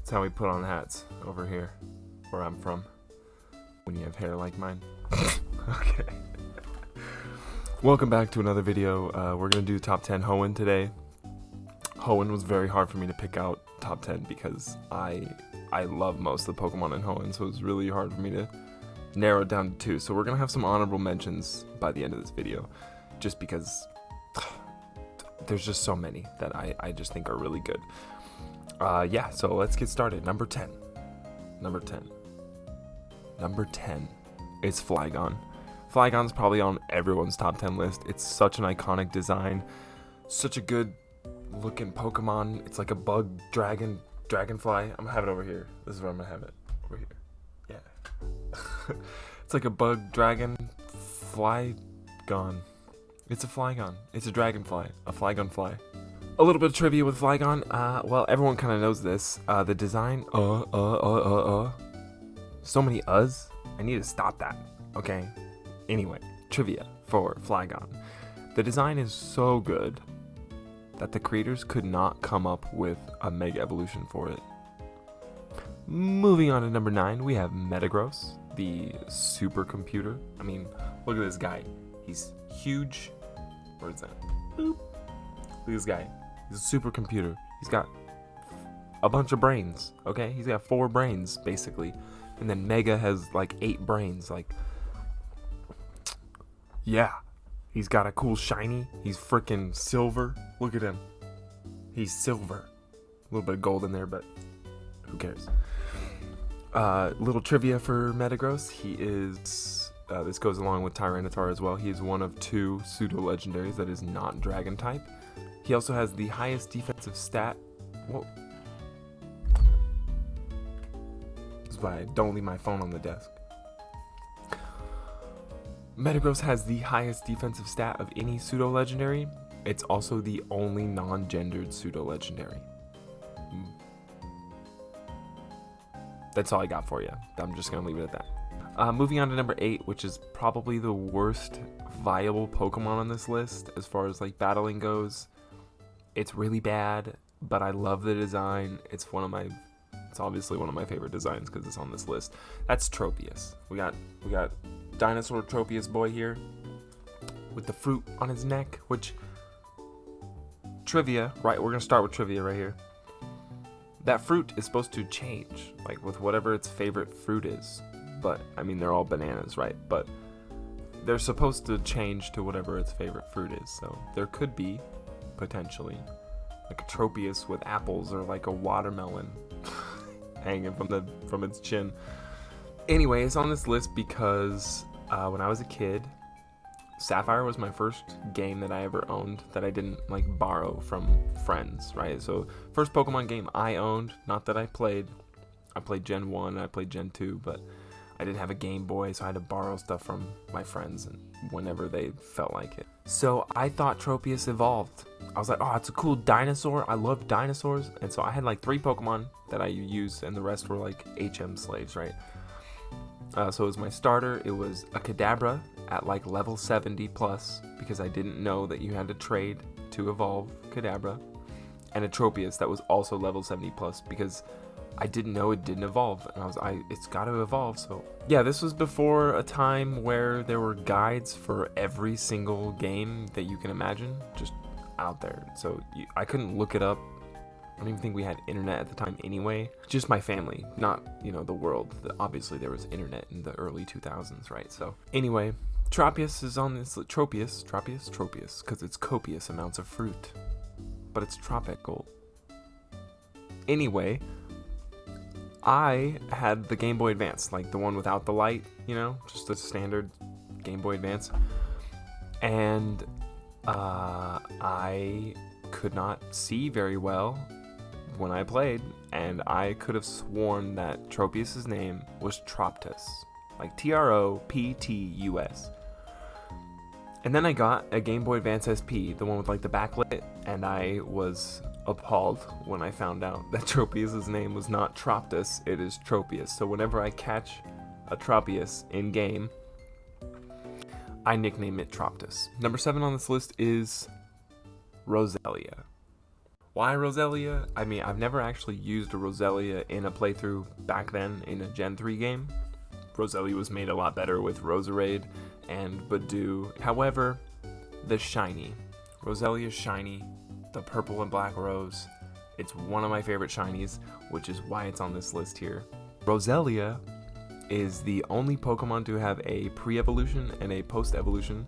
That's how we put on hats over here, where I'm from, when you have hair like mine. Okay. Welcome back to another video. We're going to do top 10 Hoenn today. Hoenn was very hard for me to pick out top 10 because I love most of the Pokemon in Hoenn, so it was really hard for me to narrow it down to 2. So we're going to have some honorable mentions by the end of this video, just because there's just so many that I just think are really good. Yeah, so let's get started. Number 10 is Flygon. Flygon's probably on everyone's top 10 list. It's such an iconic design, such a good looking Pokemon. It's like a bug dragonfly. I'm gonna have it over here. This is where I'm gonna have it, over here. Yeah. It's like a bug dragon Flygon. It's a Flygon. It's a dragonfly, a Flygon fly. A little bit of trivia with Flygon. Well, everyone kind of knows this. The design, so many uhs. I need to stop that, okay? Anyway, trivia for Flygon. The design is so good that the creators could not come up with a Mega Evolution for it. Moving on to number 9, we have Metagross, the supercomputer. I mean, look at this guy. He's huge. Where is that? Boop. Look at this guy. He's a supercomputer. He's got a bunch of brains, okay? He's got 4 brains, basically. And then Mega has like 8 brains. Like, yeah. He's got a cool shiny. He's freaking silver. Look at him. He's silver. A little bit of gold in there, but who cares? Little trivia for Metagross. He is, this goes along with Tyranitar as well. He is one of 2 pseudo-legendaries that is not dragon type. He also has the highest defensive stat. Whoa. That's why I don't leave my phone on the desk. Metagross has the highest defensive stat of any pseudo-legendary. It's also the only non-gendered pseudo-legendary. That's all I got for you. I'm just going to leave it at that. Moving on to number 8, which is probably the worst viable Pokemon on this list as far as like battling goes. It's really bad, but I love the design. It's obviously one of my favorite designs because it's on this list. That's Tropius. We got Dinosaur Tropius boy here with the fruit on his neck, which trivia, right? We're gonna start with trivia right here. That fruit is supposed to change, like with whatever its favorite fruit is. But I mean, they're all bananas, right? But they're supposed to change to whatever its favorite fruit is. So there could be potentially like a Tropius with apples, or like a watermelon hanging from its chin. Anyway, it's on this list because when I was a kid, Sapphire was my first game that I ever owned that I didn't like borrow from friends, right? So first Pokemon game I owned, not that I played Gen 1 and I played Gen 2, but I didn't have a Game Boy, so I had to borrow stuff from my friends and whenever they felt like it. So I thought Tropius evolved. I was like, oh, it's a cool dinosaur. I love dinosaurs. And so I had like 3 Pokemon that I used, and the rest were like HM slaves, right? So it was my starter. It was a Kadabra at like level 70 plus, because I didn't know that you had to trade to evolve Kadabra. And a Tropius that was also level 70 plus, because I didn't know it didn't evolve, and it's got to evolve. So yeah, this was before a time where there were guides for every single game that you can imagine just out there. So I couldn't look it up. I don't even think we had internet at the time anyway. Just my family, not, you know, the world. Obviously there was internet in the early 2000s, right? So anyway, Tropius is on this Tropius, because it's copious amounts of fruit, but it's tropical. Anyway, I had the Game Boy Advance, like the one without the light, you know, just a standard Game Boy Advance. And I could not see very well when I played, and I could have sworn that Tropius's name was Troptus, like Troptus. And then I got a Game Boy Advance SP, the one with like the backlit, and I was appalled when I found out that Tropius's name was not Troptus, it is Tropius. So whenever I catch a Tropius in game, I nickname it Troptus. Number 7 on this list is Roselia. Why Roselia? I mean, I've never actually used a Roselia in a playthrough back then in a Gen 3 game. Roselia was made a lot better with Roserade and Badoo. However, the shiny. Roselia's shiny, the purple and black rose. It's one of my favorite shinies, which is why it's on this list here. Roselia is the only Pokemon to have a pre-evolution and a post-evolution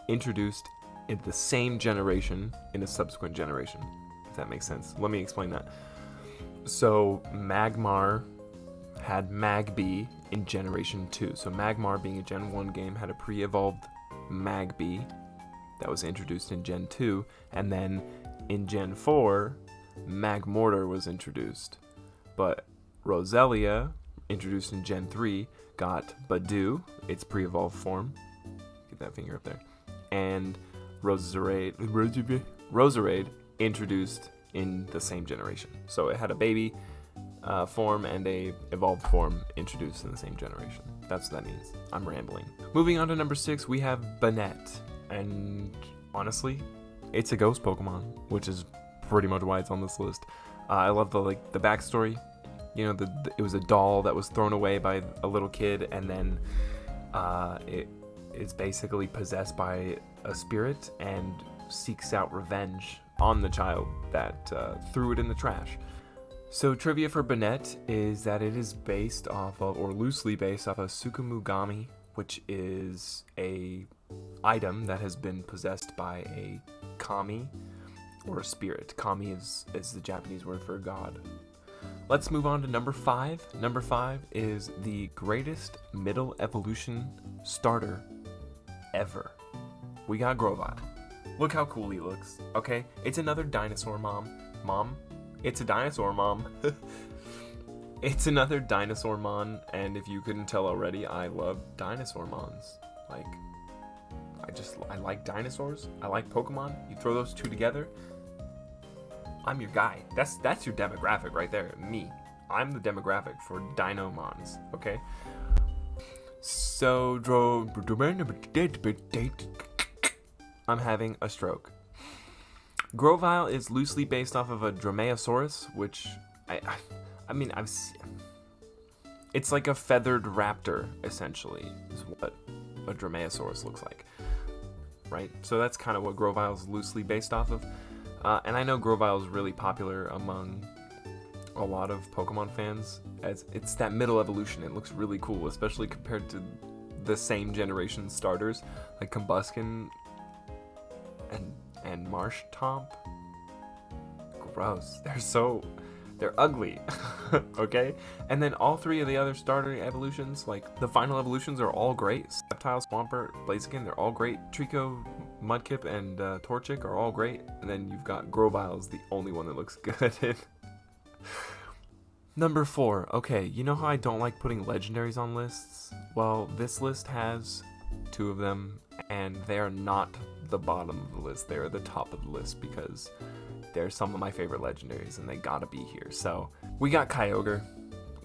introduced in the same generation in a subsequent generation, if that makes sense. Let me explain that. So Magmar had Magby in Generation 2. So Magmar, being a Gen 1 game, had a pre-evolved Magby that was introduced in Gen 2, and then in Gen 4, Magmortar was introduced. But Roselia, introduced in Gen 3, got Badoo, its pre-evolved form. Get that finger up there. And Roserade, introduced in the same generation. So it had a baby form and a evolved form introduced in the same generation. That's what that means. I'm rambling. Moving on to number 6, we have Banette. And honestly, it's a ghost Pokemon, which is pretty much why it's on this list. I love the backstory. You know, it was a doll that was thrown away by a little kid, and then it's basically possessed by a spirit and seeks out revenge on the child that threw it in the trash. So trivia for Banette is that it is based off of, or loosely based off of, Sukumugami, which is a item that has been possessed by a kami, or a spirit. Kami is the Japanese word for god. Let's move on to number 5. Number 5 is the greatest middle evolution starter ever. We got Grovyle. Look how cool he looks, okay? It's another dinosaur mom. It's a dinosaur mom. It's another dinosaur mon, and if you couldn't tell already, I love dinosaur mons. Like, I like dinosaurs. I like Pokemon. You throw those two together, I'm your guy. That's your demographic right there. Me. I'm the demographic for Dinomons, okay? So, I'm having a stroke. Grovyle is loosely based off of a Dromaeosaurus, which I mean, I've seen. It's like a feathered raptor, essentially, is what a Dromaeosaurus looks like, right? So that's kind of what Grovyle is loosely based off of. And I know Grovyle is really popular among a lot of Pokemon fans, as it's that middle evolution. It looks really cool, especially compared to the same generation starters like Combuskin and Marshtomp. Gross. They're ugly. Okay? And then all 3 of the other starter evolutions, like the final evolutions, are all great. Sceptile, Swampert, Blaziken, they're all great. Trico, Mudkip, and Torchic are all great. And then you've got Grovyle is the only one that looks good. Number 4. Okay, you know how I don't like putting legendaries on lists? Well, this list has 2 of them, and they are not the bottom of the list. They're the top of the list because they're some of my favorite legendaries, and they gotta be here. So, we got Kyogre.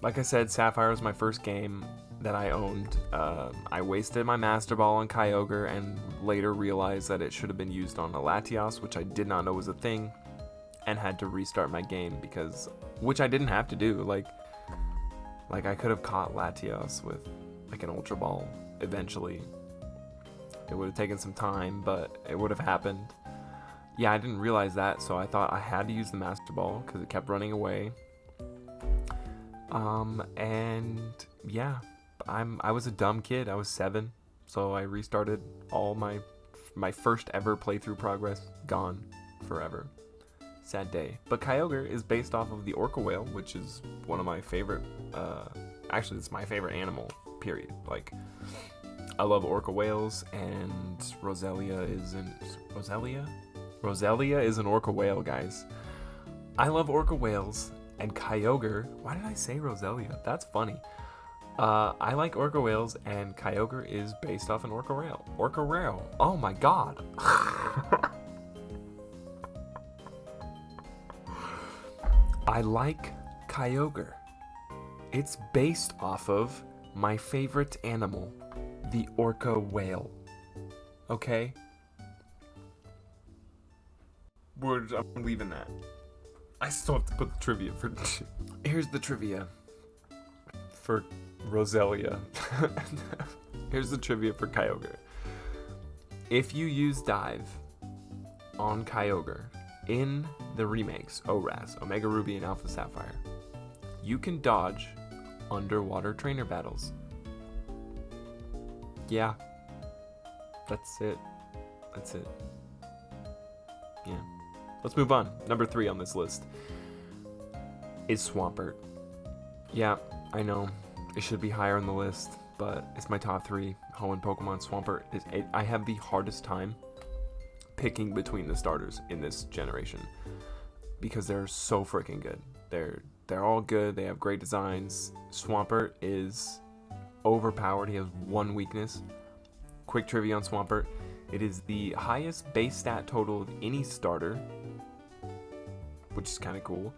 Like I said, Sapphire was my first game that I owned. I wasted my Master Ball on Kyogre and later realized that it should have been used on a Latios, which I did not know was a thing, and had to restart my game which I didn't have to do. Like I could have caught Latios with like an Ultra Ball eventually. It would have taken some time, but it would have happened. Yeah, I didn't realize that, so I thought I had to use the Master Ball because it kept running away. And yeah, I was a dumb kid. I was 7, so I restarted all my first ever playthrough progress. Gone forever. Sad day. But Kyogre is based off of the Orca Whale, which is one of my favorite. Actually, it's my favorite animal. Period. Like, I love Orca Whales, and Roselia is an Orca Whale, guys. I love Orca Whales, and Kyogre. Why did I say Roselia? That's funny. I like Orca Whales, and Kyogre is based off an Orca Whale. Orca Whale. Oh my god. I like Kyogre. It's based off of my favorite animal, the Orca Whale. Okay? I'm leaving that. I still have to put the trivia for... Here's the trivia for Roselia. Here's the trivia for Kyogre. If you use Dive on Kyogre in the remakes, ORAS, Omega Ruby and Alpha Sapphire, you can dodge underwater trainer battles. Yeah. That's it. Yeah. Let's move on. Number 3 on this list is Swampert. Yeah, I know. It should be higher on the list, but it's my top 3. Hoenn Pokemon. Swampert is... I have the hardest time picking between the starters in this generation because they're so freaking good. They're all good. They have great designs. Swampert is overpowered. He has one weakness. Quick trivia on Swampert. It is the highest base stat total of any starter, which is kind of cool.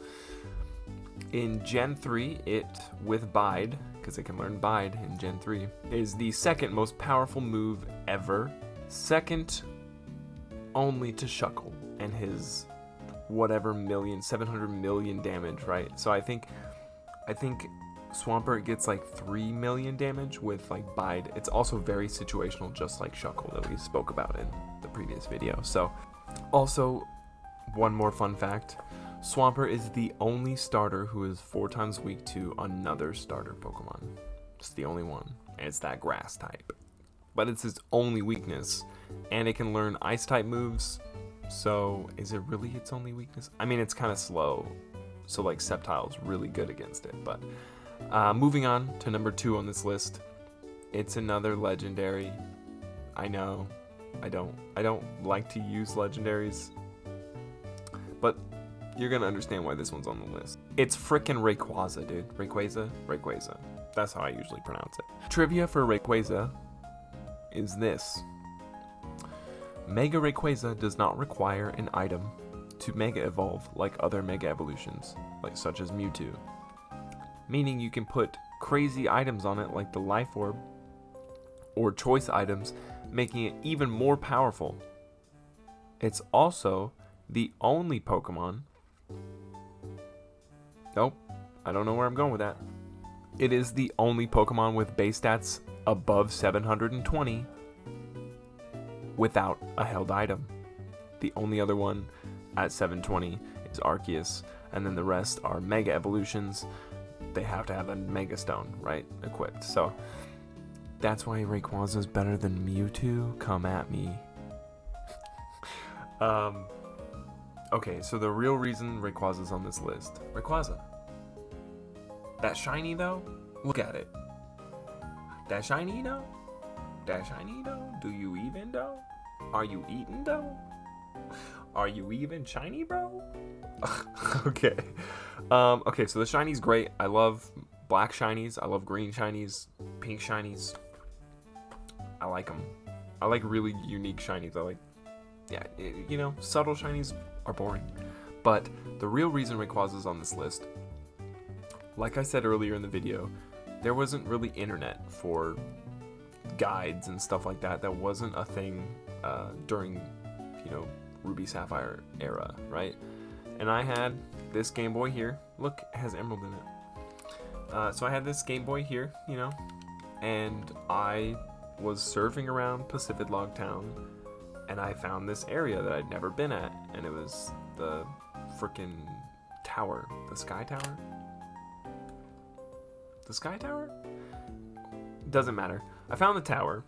In Gen 3, it, with Bide, because it can learn Bide in Gen 3, is the second most powerful move ever. Second only to Shuckle and his whatever 700 million damage, right? So I think Swampert gets like 3 million damage with like Bide. It's also very situational, just like Shuckle that we spoke about in the previous video. So also, one more fun fact, Swampert is the only starter who is 4 times weak to another starter Pokemon. It's the only one, and it's that grass type. But it's its only weakness, and it can learn ice type moves. So is it really its only weakness? I mean, it's kind of slow, so like Sceptile's really good against it. But moving on to number 2 on this list, it's another legendary. I know, I don't like to use legendaries, but you're gonna understand why this one's on the list. It's frickin' Rayquaza, dude. Rayquaza. That's how I usually pronounce it. Trivia for Rayquaza is this. Mega Rayquaza does not require an item to Mega Evolve like other Mega Evolutions, like such as Mewtwo. Meaning you can put crazy items on it like the Life Orb or choice items, making it even more powerful. It's also the only Pokemon... Nope, I don't know where I'm going with that. It is the only Pokemon with base stats above 720 without a held item. The only other one at 720 is Arceus, and then the rest are Mega Evolutions. They have to have a Mega Stone, right, equipped. So that's why Rayquaza is better than Mewtwo. Come at me. Okay, so the real reason Rayquaza's on this list. Rayquaza. That shiny though? Look at it. That shiny though? That shiny though? Do you even though? Are you eating though? Are you even shiny, bro? Okay. Okay, so the shiny's great. I love black shinies. I love green shinies. Pink shinies. I like them. I like really unique shinies. I like, yeah, you know, subtle shinies are boring. But the real reason Rayquaza's on this list, like I said earlier in the video, there wasn't really internet for guides and stuff like that. That wasn't a thing during, you know, Ruby Sapphire era, right? And I had this Game Boy here. Look, it has Emerald in it. So I had this Game Boy here, you know, and I was surfing around Pacific Log Town, and I found this area that I'd never been at, and it was the frickin' tower, the Sky Tower? The Sky Tower? Doesn't matter. I found the tower,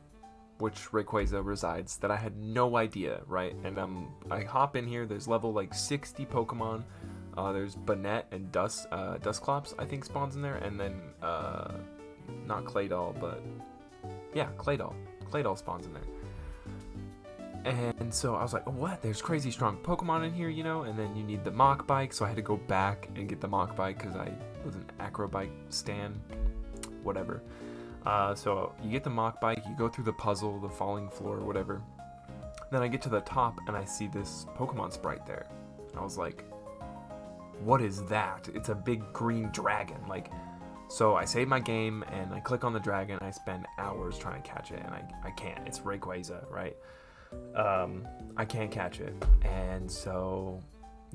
which Rayquaza resides, that I had no idea, right? And I hop in here, there's level like 60 Pokemon. There's Banette and Dusclops, I think, spawns in there, and then, not Claydol, but, yeah, Claydol. Claydol spawns in there. And so I was like, oh, what? There's crazy strong Pokemon in here, you know? And then you need the Mach Bike, so I had to go back and get the Mach Bike because I was an Acrobike stan, whatever. So you get the Mach Bike, you go through the puzzle, the falling floor, whatever. Then I get to the top and I see this Pokemon sprite there. I was like, what is that? It's a big green dragon. Like, so I save my game and I click on the dragon. I spend hours trying to catch it and I can't. It's Rayquaza, right? I can't catch it. And so,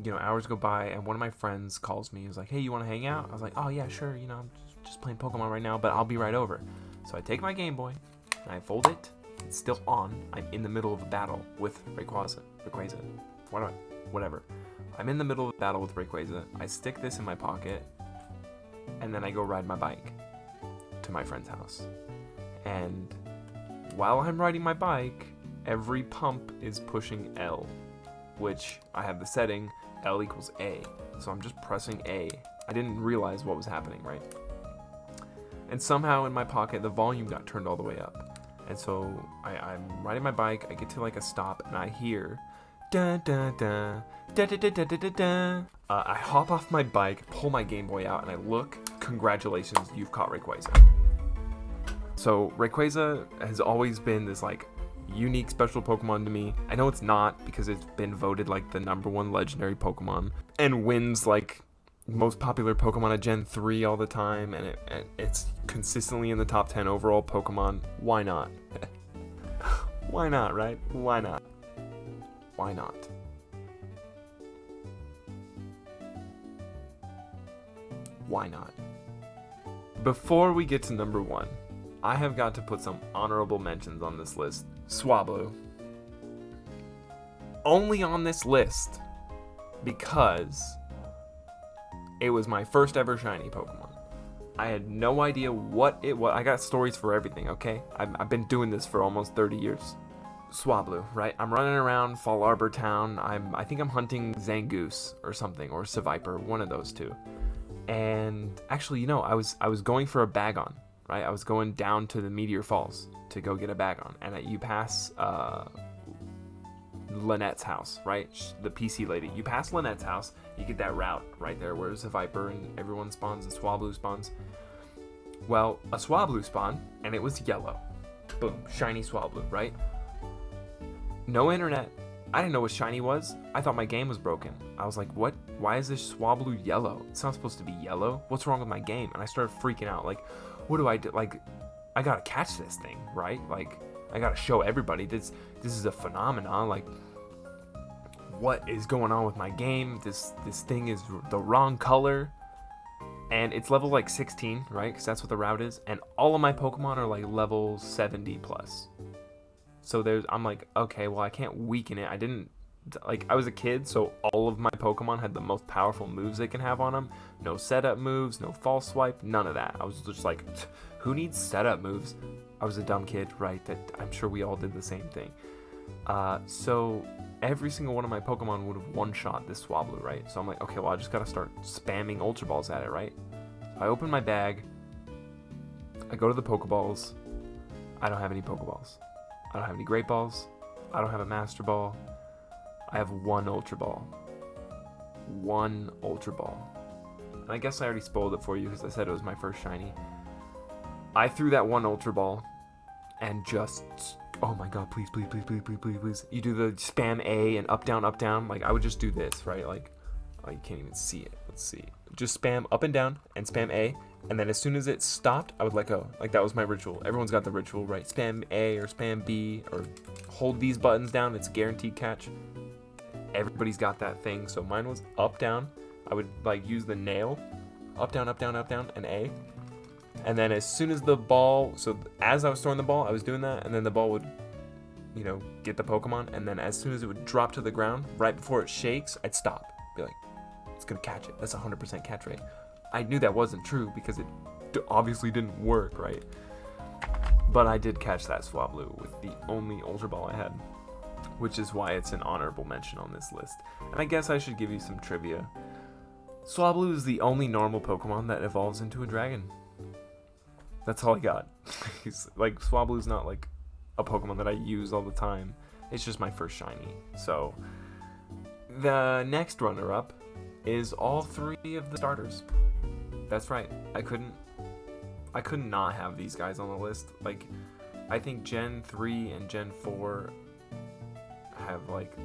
hours go by, and one of my friends calls me. He's like, hey, you want to hang out? I was like, oh, yeah, sure. I'm just playing Pokemon right now, but I'll be right over. So I take my Game Boy, and I fold it. It's still on. I'm in the middle of a battle with Rayquaza. Whatever. I'm in the middle of a battle with Rayquaza. I stick this in my pocket, and then I go ride my bike to my friend's house. And while I'm riding my bike, every pump is pushing L, which I have the setting L equals A. So I'm just pressing A. I didn't realize what was happening, right? And somehow in my pocket, the volume got turned all the way up. And so I'm riding my bike, I get to like a stop, and I hear da da da da da da da da da. I hop off my bike, pull my Game Boy out, and I look. Congratulations, you've caught Rayquaza. So Rayquaza has always been this like unique special Pokemon to me. I know it's not, because it's been voted like the #1 legendary Pokemon and wins like most popular Pokemon at Gen 3 all the time, and it's consistently in the top 10 overall Pokemon. Why not? Why not, right? Why not? Why not? Why not? Before we get to #1, I have got to put some honorable mentions on this list. Swablu. Only on this list because it was my first ever shiny Pokemon. I had no idea what it was. I got stories for everything, okay? I've been doing this for almost 30 years. Swablu, right? I'm running around Fall Arbor Town. I think I'm hunting Zangoose or something, or Seviper, one of those two. And actually, I was going for a Bagon, right? I was going down to the Meteor Falls to go get a Bagon, and you pass Lynette's house, right? The PC lady. You pass Lynette's house, you get that route right there where there's a Viper and everyone spawns and Swablu spawns. Well, a Swablu spawned, and it was yellow. Boom, shiny Swablu, right? No internet. I didn't know what shiny was. I thought my game was broken. I was like, what? Why is this Swablu yellow? It's not supposed to be yellow. What's wrong with my game? And I started freaking out. Like, what do I do? Like, I gotta catch this thing, right? Like, I gotta show everybody this is a phenomenon. Like, what is going on with my game? This thing is the wrong color. And it's level like 16, right? Because that's what the route is. And all of my Pokemon are like level 70 plus. So I'm like, okay, well, I can't weaken it. I was a kid, so all of my Pokemon had the most powerful moves they can have on them. No setup moves, no false swipe, none of that. I was just like, who needs setup moves? I was a dumb kid, right? That I'm sure we all did the same thing. So every single one of my Pokemon would have one-shot this Swablu, right? So I'm like, okay, well, I just gotta start spamming Ultra Balls at it, right? I open my bag, I go to the Pokeballs, I don't have any Pokeballs. I don't have any Great Balls, I don't have a Master Ball, I have one Ultra Ball. One Ultra Ball. And I guess I already spoiled it for you because I said it was my first shiny. I threw that one Ultra Ball and just, oh my god, please, please, please, please, please, please, please. You do the spam A and up, down, like I would just do this, right? Like, oh, you can't even see it. Let's see. Just spam up and down and spam A, and then as soon as it stopped, I would let go. Like, that was my ritual. Everyone's got the ritual, right? Spam A or spam B or hold these buttons down. It's guaranteed catch. Everybody's got that thing. So mine was up, down. I would like use the nail, up, down, and A. And then as soon as the ball, so as I was throwing the ball, I was doing that, and then the ball would, get the Pokemon, and then as soon as it would drop to the ground, right before it shakes, I'd stop. Be like, it's gonna catch it. That's 100% catch rate. I knew that wasn't true because it obviously didn't work, right? But I did catch that Swablu with the only Ultra Ball I had, which is why it's an honorable mention on this list. And I guess I should give you some trivia. Swablu is the only normal Pokemon that evolves into a dragon. That's all I got. Swablu's not like a Pokemon that I use all the time. It's just my first shiny. So the next runner-up is all three of the starters. That's right. I could not have these guys on the list. Like, I think Gen 3 and Gen 4 have like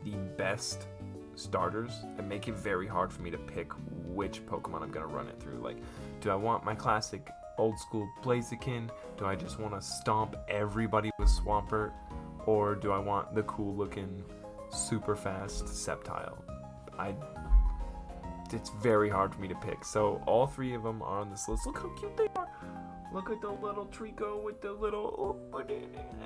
the best starters and make it very hard for me to pick which Pokemon I'm gonna run it through. Like, do I want my classic old school Blaziken? Do I just want to stomp everybody with Swampert? or do I want the cool looking, super fast Sceptile? It's very hard for me to pick. So all 3 of them are on this list. Look how cute they are. Look at the little Trico with the little,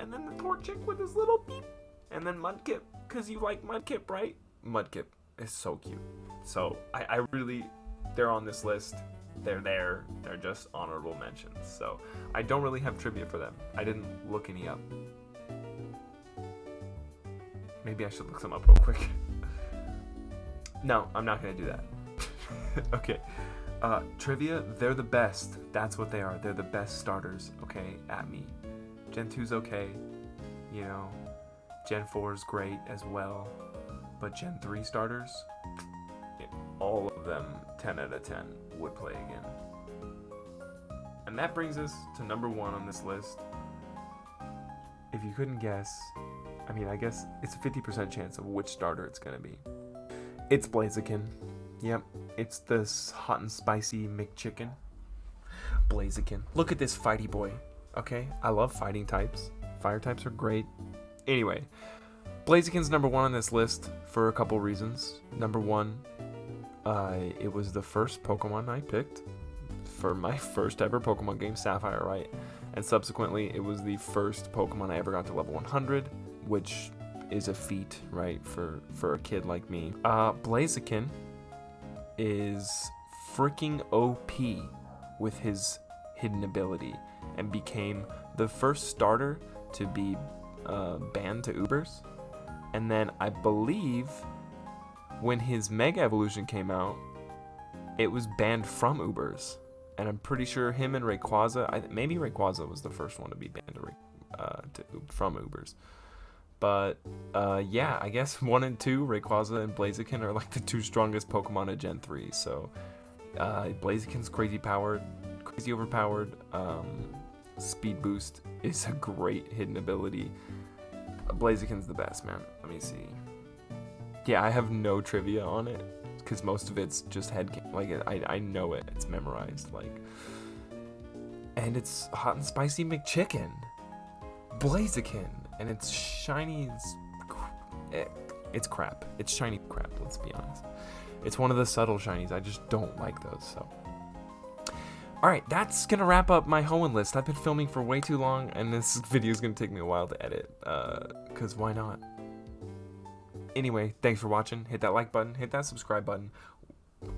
and then the Torchic with his little beep, and then Mudkip, because you like Mudkip, right? Mudkip is so cute. So I really, they're on this list. They're there. They're just honorable mentions. So I don't really have trivia for them. I didn't look any up. Maybe I should look some up real quick. No, I'm not going to do that. Okay. Trivia, they're the best. That's what they are. They're the best starters, okay, at me. Gen 2's okay. You know, Gen 4's great as well. But Gen 3 starters, all of them 10 out of 10 would play again. And that brings us to number 1 on this list. If you couldn't guess, I mean, I guess it's a 50% chance of which starter it's going to be. It's Blaziken. Yep, it's this hot and spicy McChicken. Blaziken. Look at this fighty boy. Okay, I love fighting types. Fire types are great. Anyway, Blaziken's number 1 on this list for a couple reasons. Number 1, it was the first Pokemon I picked for my first ever Pokemon game, Sapphire, right? And subsequently, it was the first Pokemon I ever got to level 100, which is a feat, right, for a kid like me. Blaziken is freaking OP with his hidden ability and became the first starter to be banned to Ubers. And then I believe when his Mega Evolution came out, it was banned from Ubers. And I'm pretty sure him and Rayquaza, maybe Rayquaza was the first one to be banned from Ubers. But yeah, I guess 1 and 2, Rayquaza and Blaziken, are like the 2 strongest Pokemon at Gen 3. So Blaziken's crazy overpowered. Speed boost is a great hidden ability. Blaziken's the best, man. Let me see. Yeah, I have no trivia on it because most of it's just like I know it. It's memorized, like. And it's hot and spicy McChicken. Blaziken. And it's shiny. It's crap. It's shiny crap, let's be honest. It's one of the subtle shinies. I just don't like those, so. Alright, that's going to wrap up my Hoenn list. I've been filming for way too long, and this video is going to take me a while to edit. Because why not? Anyway, thanks for watching. Hit that like button. Hit that subscribe button.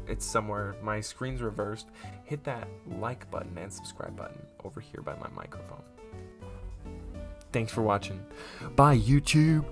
It's somewhere. My screen's reversed. Hit that like button and subscribe button over here by my microphone. Thanks for watching. Bye, YouTube.